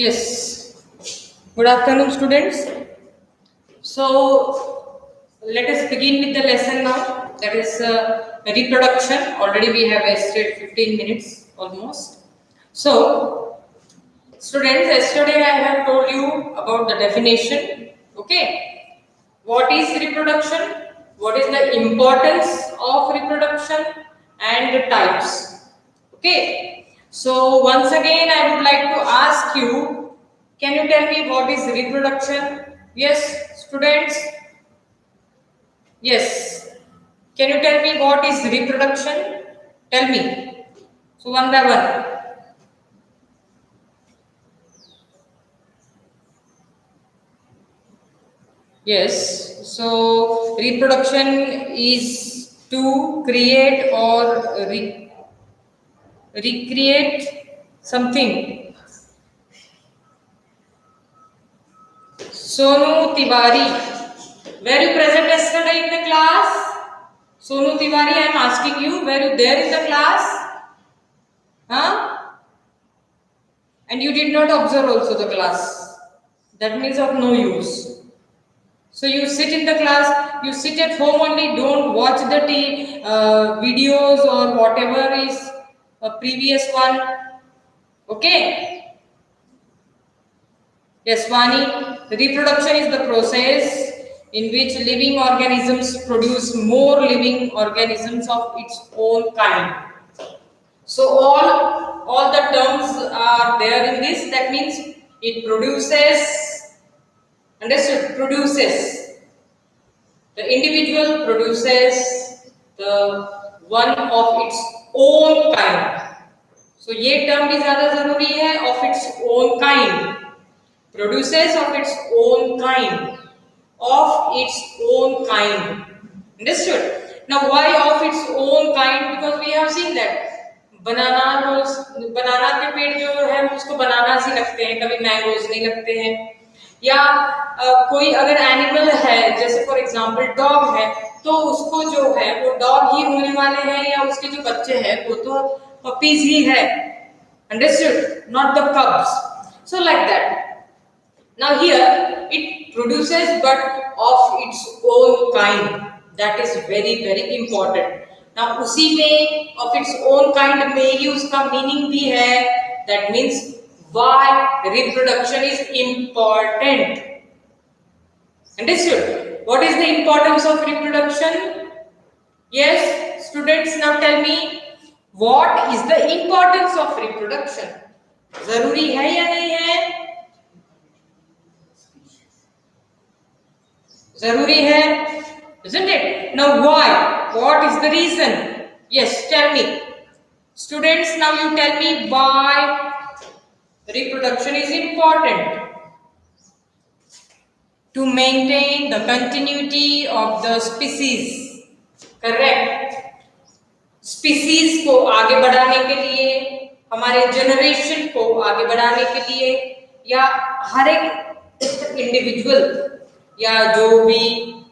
Yes. Good afternoon, students. So let us begin with the lesson now. That is reproduction. Already we have wasted 15 minutes almost. So, students, yesterday I have told you about the definition. Okay. What is reproduction? What is the importance of reproduction and the types? Okay. So once again I would like to ask you, can you tell me what is reproduction? Yes, students? Yes. Can you tell me what is reproduction? Tell me. So one by one. Yes. So reproduction is to create or recreate something. Sonu Tiwari, were you present yesterday in the class? Sonu Tiwari, I am asking you, were you there in the class? Huh? And you did not observe also the class. That means of no use. So you sit in the class, you sit at home only, don't watch the videos or whatever is a previous one. Okay? Yes, Vani, reproduction is the process in which living organisms produce more living organisms of its own kind. So all the terms are there in this. That means it produces, understood? Produces. The individual produces the one of its own kind. So ये term भी ज़्यादा ज़रूरी है, of its own kind. Produces of its own kind. Of its own kind. Understood? Now why of its own kind? Because we have seen that बनाना के पेड़ जो है उसको बनाना ही लगते हैं, कभी मैंगोज नहीं लगते हैं. या कोई अगर एनिमल है, जैसे फॉर एग्जांपल डॉग है, तो उसको जो है वो डॉग ही होने वाले हैं या उसके जो बच्चे हैं वो तो पपीज ही है. Understood? Not the कब्स. So like that. Now here it produces but of its own kind. That is very very important. Now उसी में of its own kind में ही उसका meaning भी है. That means why reproduction is important. Understood? What is the importance of reproduction? Yes, students, now tell me what is the importance of reproduction? जरूरी है या नहीं है? जरूरी है, isn't it? Now why? What is the reason? Yes, tell me. Students, now you tell me why reproduction is important. To maintain the continuity of the species. Correct? Species को आगे बढ़ाने के लिए, हमारे जनरेशन को आगे बढ़ाने के लिए, या हर एक इंडिविजुअल या जो भी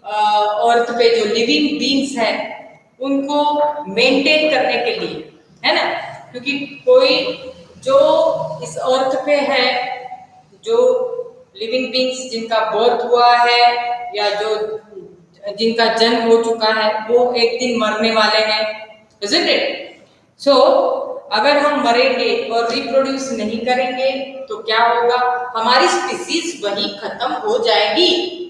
अर्थ पे जो लिविंग बींग्स है उनको मेंटेन करने के लिए, है ना? क्योंकि कोई जो इस अर्थ पे है, जो लिविंग बींग्स जिनका बर्थ हुआ है या जो जिनका जन्म हो चुका है, वो एक दिन मरने वाले हैं, isn't it? So अगर हम मरेंगे और रिप्रोड्यूस नहीं करेंगे तो क्या होगा? हमारी स्पीसीज वही खत्म हो जाएगी.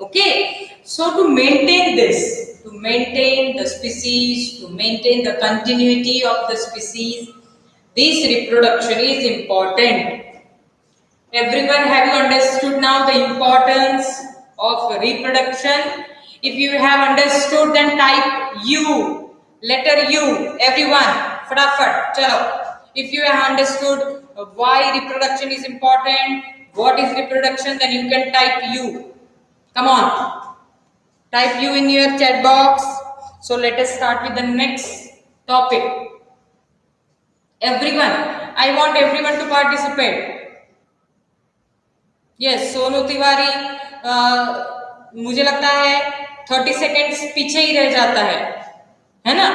Okay, so to maintain this, to maintain the species, to maintain the continuity of the species, this reproduction is important. Everyone, have you understood now the importance of reproduction? If you have understood, then type U, letter U, everyone, fatafat, chalo. If you have understood why reproduction is important, what is reproduction, then you can type U. Come on, type U in your chat box. So let us start with the next topic. Everyone, I want everyone to participate. Yes, Sonu Tiwari, मुझे लगता है 30 seconds पीछे ही रह जाता है ना?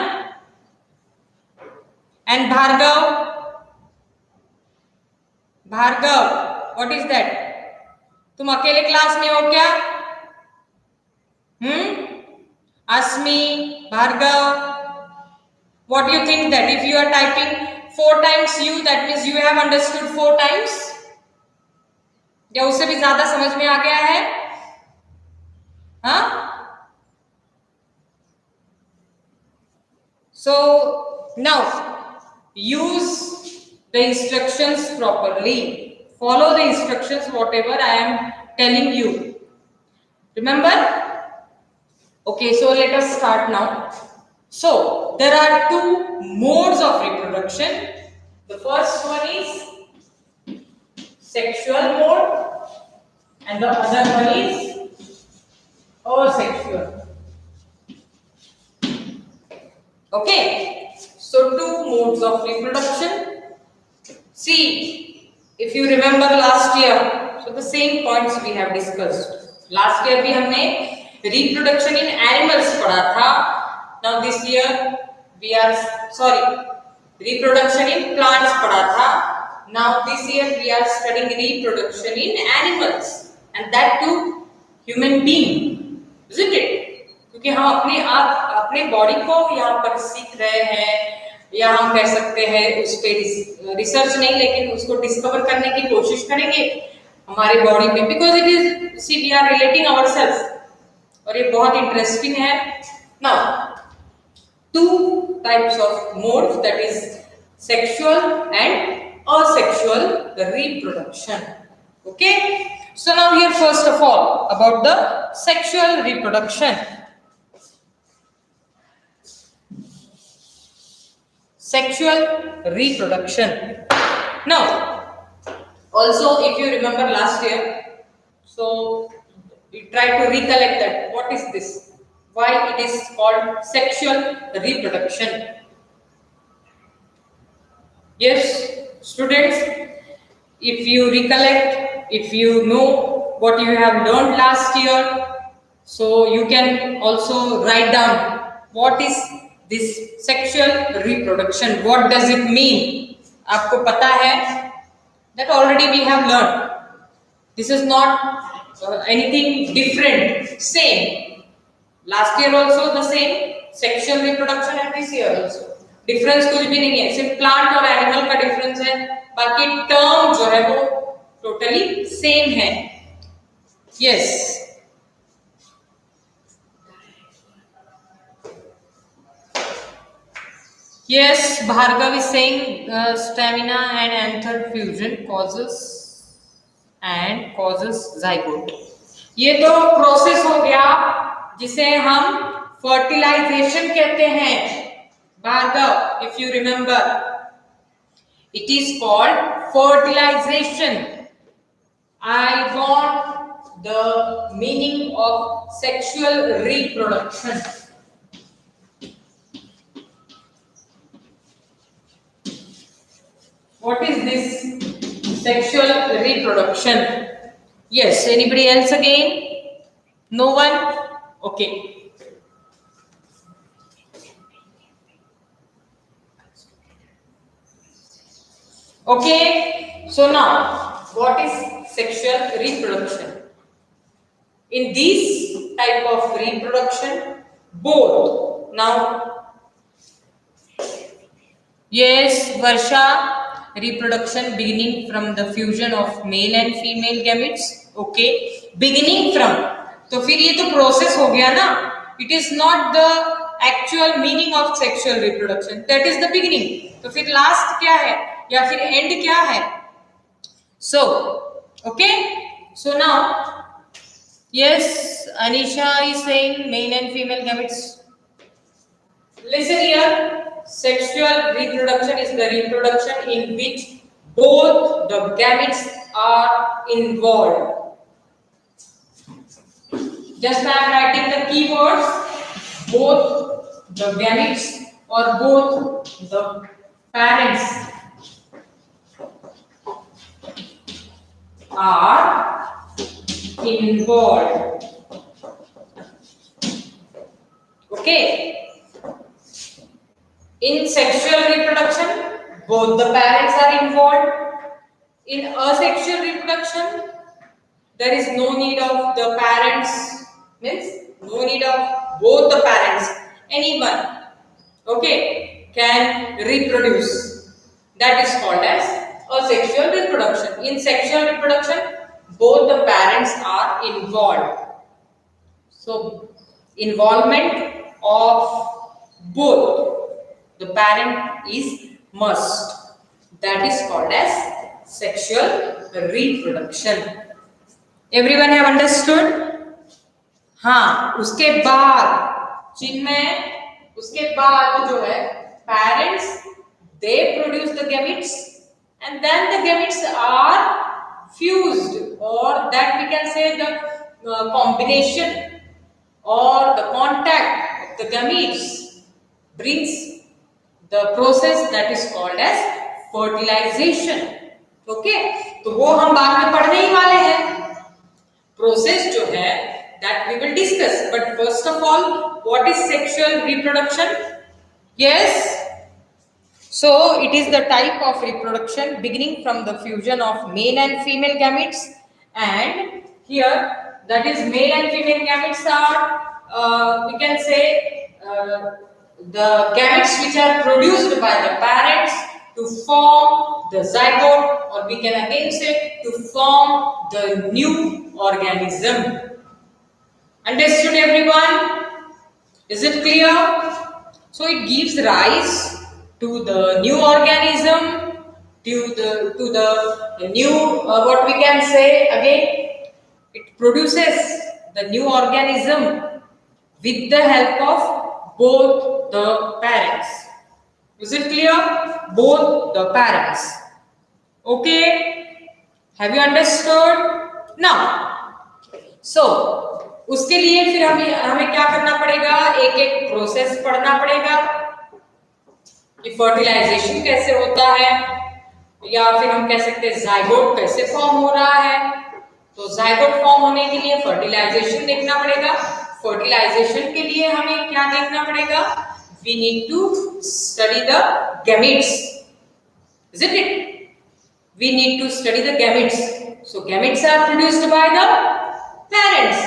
And Bhargav, Bhargav, what is that? तुम अकेले क्लास में हो क्या? अस्मी, Bhargava, what do you think that if you are typing 4 times you, that means you have understood 4 times, या उससे भी ज्यादा समझ में आ गया है? हाँ? So now use the instructions properly. Follow the instructions whatever I am telling you. Remember? Okay, so let us start now. So there are 2 modes of reproduction. The first one is sexual mode and the other one is asexual. Okay, so 2 modes of reproduction. See, if you remember last year, so the same points we have discussed. Last year भी हमने reproduction in animals पढ़ा था. Now this year we are reproduction in plants पढ़ा था. Now this year we are studying reproduction in animals, and that too human being, isn't it? क्योंकि हम अपने body को यहाँ पर सीख रहे हैं, या हम कह सकते हैं उस पे रिसर्च नहीं लेकिन उसको डिस्कवर करने की कोशिश करेंगे हमारे बॉडी में, because it is see we are relating ourselves, और ये बहुत इंटरेस्टिंग है. Now 2 types of modes, that is sexual and asexual reproduction. Okay, so now here first of all about the sexual reproduction. Sexual reproduction. Now, also if you remember last year, so you try to recollect that what is this, why it is called sexual reproduction. Yes, students, if you recollect, if you know what you have learned last year, so you can also write down what is this sexual reproduction, what does it mean. आपको पता है that already we have learned. This is not anything different, same. Last year also the same sexual reproduction and this year also. Difference कुछ भी नहीं है, सिर्फ plant और animal का डिफरेंस है, बाकी टर्म जो है वो टोटली सेम है. Yes, yes, Bhargav is saying stamina and anther fusion causes zygote. ये तो प्रोसेस हो गया जिसे हम फर्टिलाइजेशन कहते हैं. Bhargav, if you remember, it is called fertilization. I want the meaning of sexual reproduction. What is this sexual reproduction? Yes, anybody else again? No one? Okay. Okay, so now what is sexual reproduction? In this type of reproduction, both. Now, yes, Varsha, reproduction beginning from the fusion of male and female gametes. Okay, beginning from, तो फिर ये तो process हो गया ना. It is not the actual meaning of sexual reproduction. That is the beginning. तो फिर last क्या है या फिर एंड क्या है? So, okay. So now, yes, Anisha is saying male and female gametes. Listen here. Sexual reproduction is the reproduction in which both the gametes are involved. Just I am writing the keywords. Both the gametes or both the parents are involved. Okay. In sexual reproduction, both the parents are involved. In asexual reproduction, there is no need of the parents, means no need of both the parents. Anyone, okay, can reproduce. That is called as asexual reproduction. In sexual reproduction, both the parents are involved. So, involvement of both the parent is must. That is called as sexual reproduction. Everyone have understood? हाँ, उसके बाद जिनमें उसके बाद जो है parents they produce the gametes and then the gametes are fused, or that we can say the combination or the contact of the gametes brings the process that is called as fertilization. Okay, तो वो हम बाद में पढ़ने ही वाले हैं. Process जो है that we will discuss, but first of all, what is sexual reproduction? Yes, so it is the type of reproduction beginning from the fusion of male and female gametes, and here that is male and female gametes are we can say the gametes which are produced by the parents to form the zygote, or we can again say to form the new organism. Understood everyone? Is it clear? So it gives rise to the new organism, to the new what we can say again, it produces the new organism with the help of both the parents. Is it clear? Both the parents. Okay? Have you understood? Now, so उसके लिए फिर हमें क्या करना पड़ेगा, एक एक process पढ़ना पड़ेगा कि फर्टिलाइजेशन कैसे होता है, या फिर हम कह सकते हैं जाइगोट कैसे फॉर्म हो रहा है. तो जाइगोट फॉर्म होने के लिए फर्टिलाइजेशन देखना पड़ेगा. फर्टिलाइजेशन के लिए हमें क्या देखना पड़ेगा, we need to study the gametes, isn't it? We need to study the gametes. So gametes are produced by the parents.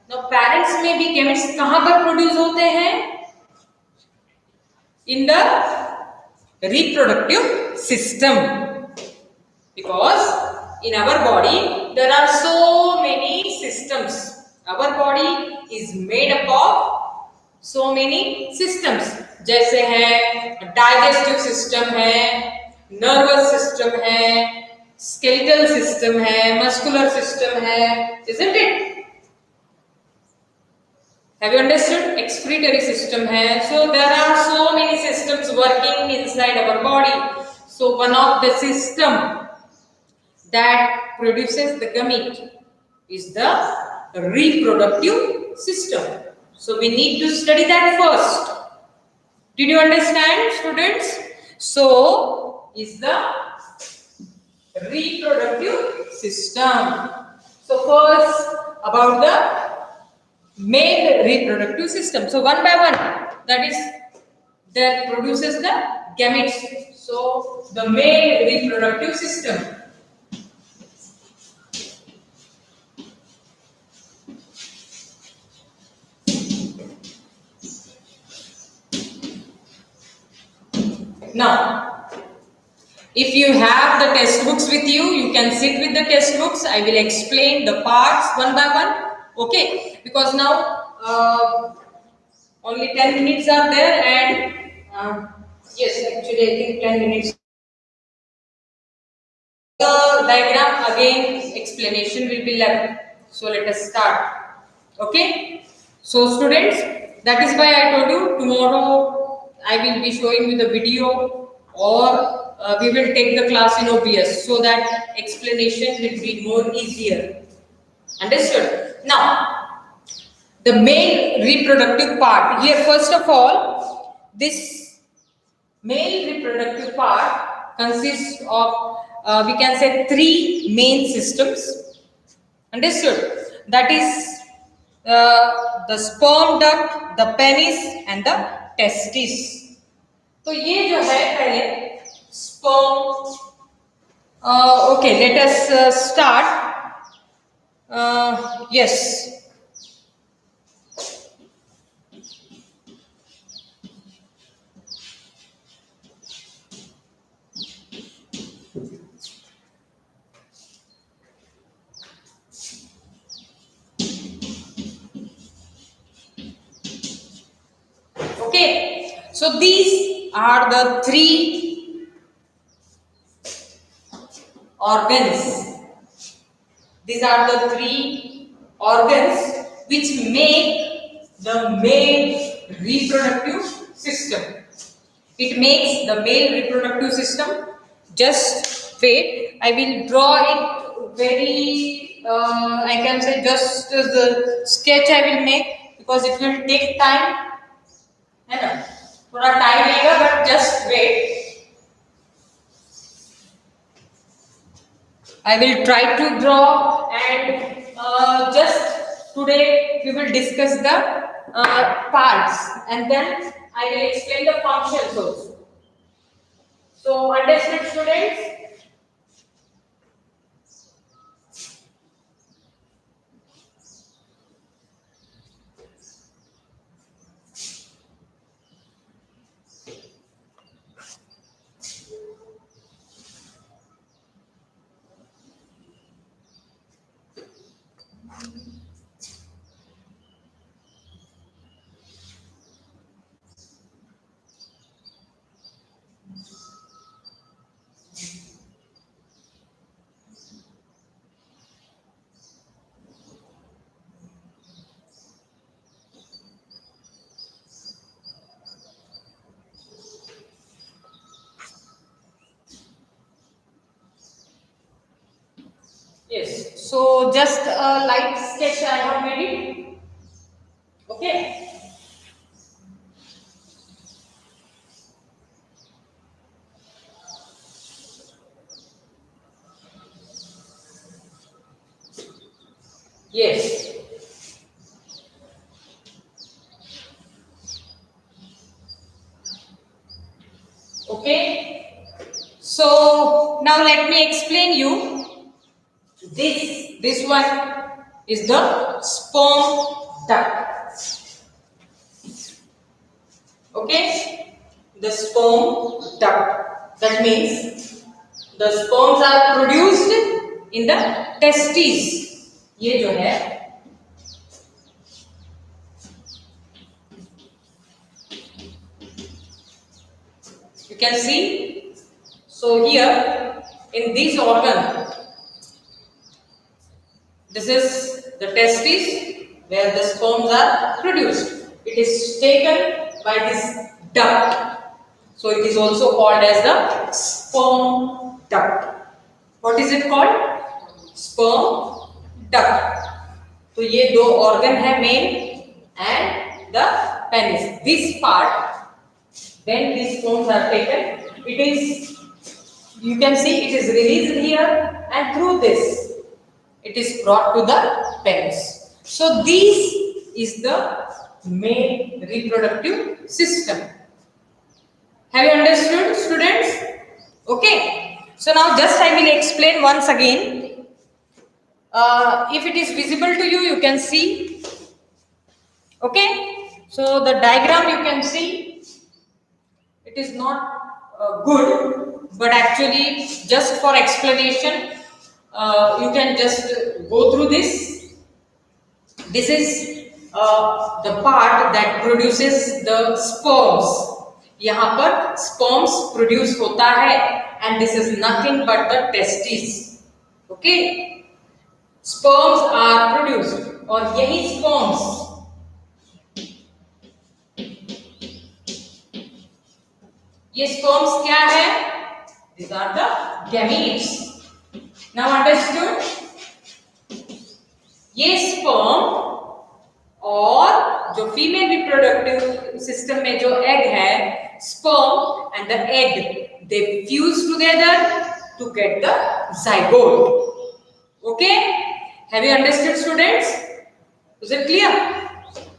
Now parents में भी gametes कहाँ पर produce होते हैं? In the reproductive system, because in our body there are so many systems. Our body is made up of so many systems. जैसे है digestive system है, nervous system है, skeletal system है, muscular system है, isn't it? Have you understood? Excretory system hai. So there are so many systems working inside our body. So one of the system that produces the gamete is the reproductive system. So we need to study that first. Did you understand, students? So is the reproductive system. So first about the male reproductive system. So one by one, that is that produces the gametes. So the male reproductive system. Now, if you have the test books with you, you can sit with the test books. I will explain the parts one by one. Okay, because now only 10 minutes are there, and yes, actually I think 10 minutes. The diagram again explanation will be left. So let us start. Okay, so students, that is why I told you tomorrow I will be showing you the video, or we will take the class in OBS, so that explanation will be more easier. Understood? Now, the male reproductive part. Here, first of all, this male reproductive part consists of, we can say, 3 main systems. Understood? That is the sperm duct, the penis and the testis. तो ये जो है पहले sperm Okay, let us start. Yes. Okay. So these are the three organs. These are the three organs which make the male reproductive system. It makes the male reproductive system. Just wait, I will draw it very, I can say just the sketch I will make because it will take time. है ना? थोड़ा time लेगा but just wait. I will try to draw and just today we will discuss the parts and then I will explain the functions also. So understood students? Yes. So just a light sketch I have made it. Okay. Yes. Okay. So now let me explain you. This one is the sperm duct. Okay. The sperm duct. That means the sperms are produced in the testes. ये जो है you can see. So here in this organ, this is the testes where the sperms are produced. It is taken by this duct. So it is also called as the sperm duct. What is it called? Sperm duct. तो ये दो organ है male and the penis. This part, when these sperms are taken, it is, you can see it is released here and through this it is brought to the penis. So this is the male reproductive system. Have you understood students? Okay. So now just I will explain once again. If it is visible to you, you can see. Okay. So the diagram you can see. It is not good, but actually just for explanation, you can just go through this. This is the part that produces the sperms. यहाँ पर sperms produce होता है and this is nothing but the testes. Okay, sperms are produced और यही sperms ये sperms क्या है? These are the gametes. Now understood? ये sperm और जो फीमेल रिप्रोडक्टिव सिस्टम में जो एग है, sperm and the egg, they fuse together to get the zygote. Okay? Have you understood, students? Is it clear?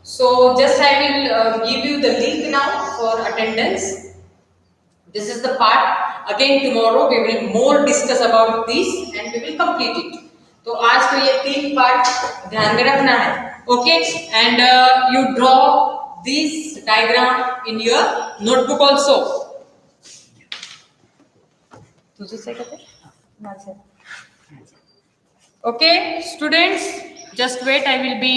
So just I will give you the link now for attendance. This is the part. Again tomorrow we will more discuss about this and we will complete it. तो आज तो ये 3 part ध्यान में रखना है. Okay, and you draw this diagram in your notebook also. तुझे से कहते हैं? Okay, students, just wait. I will be.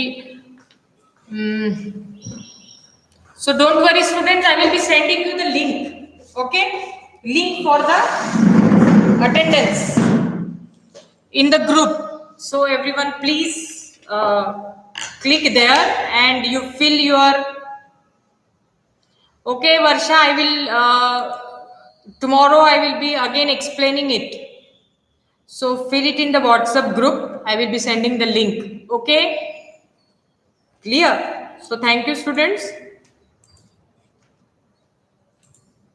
So don't worry, students. I will be sending you the link. Okay, link for the attendance in the group. So everyone, please click there and you fill your. Okay, Varsha. I will tomorrow. I will be again explaining it. So fill it in the WhatsApp group. I will be sending the link. Okay? Clear? So thank you, students.